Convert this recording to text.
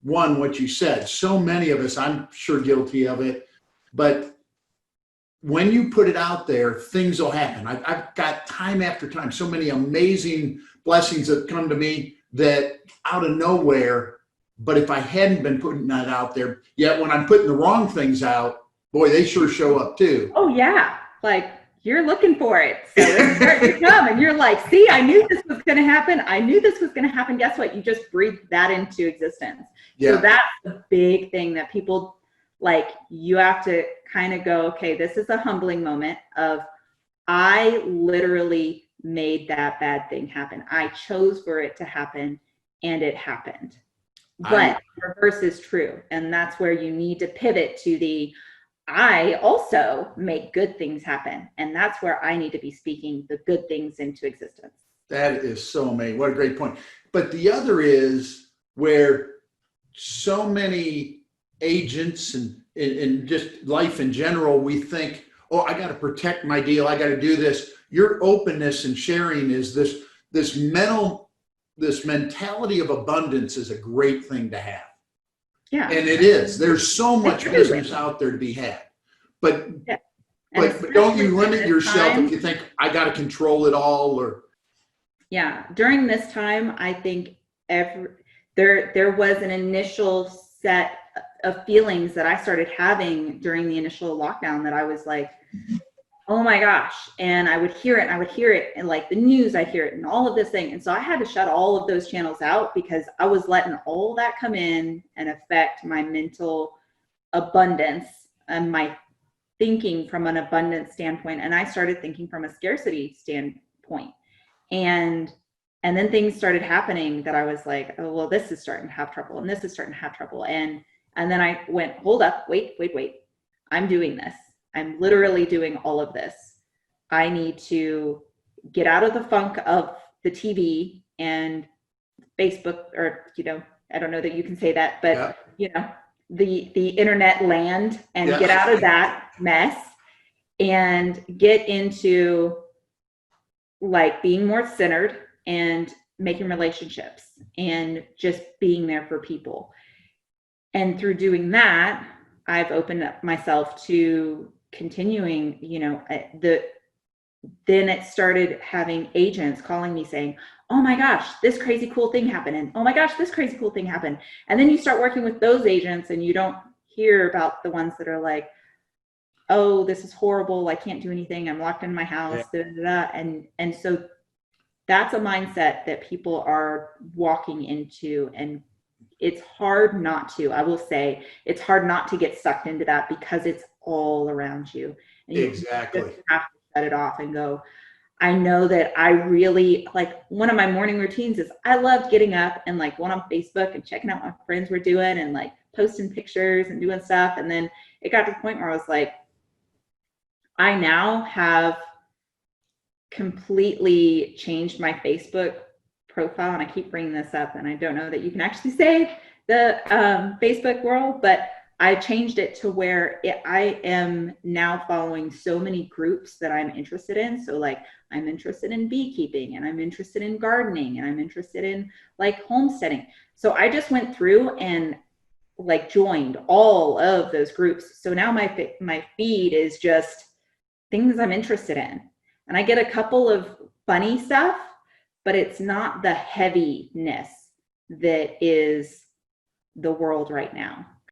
one, what you said, so many of us, I'm sure guilty of it, but when you put it out there, things will happen. I've got time after time, so many amazing blessings that come to me that out of nowhere. But if I hadn't been putting that out there, yet when I'm putting the wrong things out, boy, they sure show up too. Oh yeah. Like you're looking for it. So it's starting to come and you're like, see, I knew this was going to happen. I knew this was going to happen. Guess what? You just breathed that into existence. Yeah. So that's the big thing that people like, you have to kind of go, okay, this is a humbling moment of, I literally made that bad thing happen. I chose for it to happen and it happened. But the reverse is true. And that's where you need to pivot to the, I also make good things happen. And that's where I need to be speaking the good things into existence. That is so amazing. What a great point. But the other is where so many agents and just life in general, we think, oh, I got to protect my deal. I got to do this. Your openness and sharing is this mentality of abundance is a great thing to have. Yeah. And it is. There's so much business out there to be had. But yeah. but don't you limit yourself if you think I got to control it all or yeah. During this time, I think there was an initial set of feelings that I started having during the initial lockdown that I was like, oh my gosh. And I would hear it and I would hear it and like the news, I hear it and all of this thing. And so I had to shut all of those channels out because I was letting all that come in and affect my mental abundance and my thinking from an abundance standpoint. And I started thinking from a scarcity standpoint. And then things started happening that I was like, oh, well, this is starting to have trouble and this is starting to have trouble. And then I went, hold up, wait. I'm doing this. I'm literally doing all of this. I need to get out of the funk of the TV and Facebook, or, I don't know that you can say that, but the internet land and get out of that mess and get into like being more centered and making relationships and just being there for people. And through doing that, I've opened up myself to continuing, then it started having agents calling me saying, oh my gosh, this crazy cool thing happened. And oh my gosh, this crazy cool thing happened. And then you start working with those agents and you don't hear about the ones that are like, oh, this is horrible. I can't do anything. I'm locked in my house. And so that's a mindset that people are walking into, and it's hard not to. I will say it's hard not to get sucked into that because it's all around you. And you just have to shut it off and go, I know that I really, like, one of my morning routines is I loved getting up and like going on Facebook and checking out what my friends were doing and like posting pictures and doing stuff. And then it got to the point where I was like, I now have completely changed my Facebook profile. And I keep bringing this up and I don't know that you can actually say the Facebook world, but I changed it to where I am now following so many groups that I'm interested in. So like I'm interested in beekeeping and I'm interested in gardening and I'm interested in like homesteading. So I just went through and like joined all of those groups. So now my feed is just things I'm interested in. And I get a couple of funny stuff, but it's not the heaviness that is the world right now.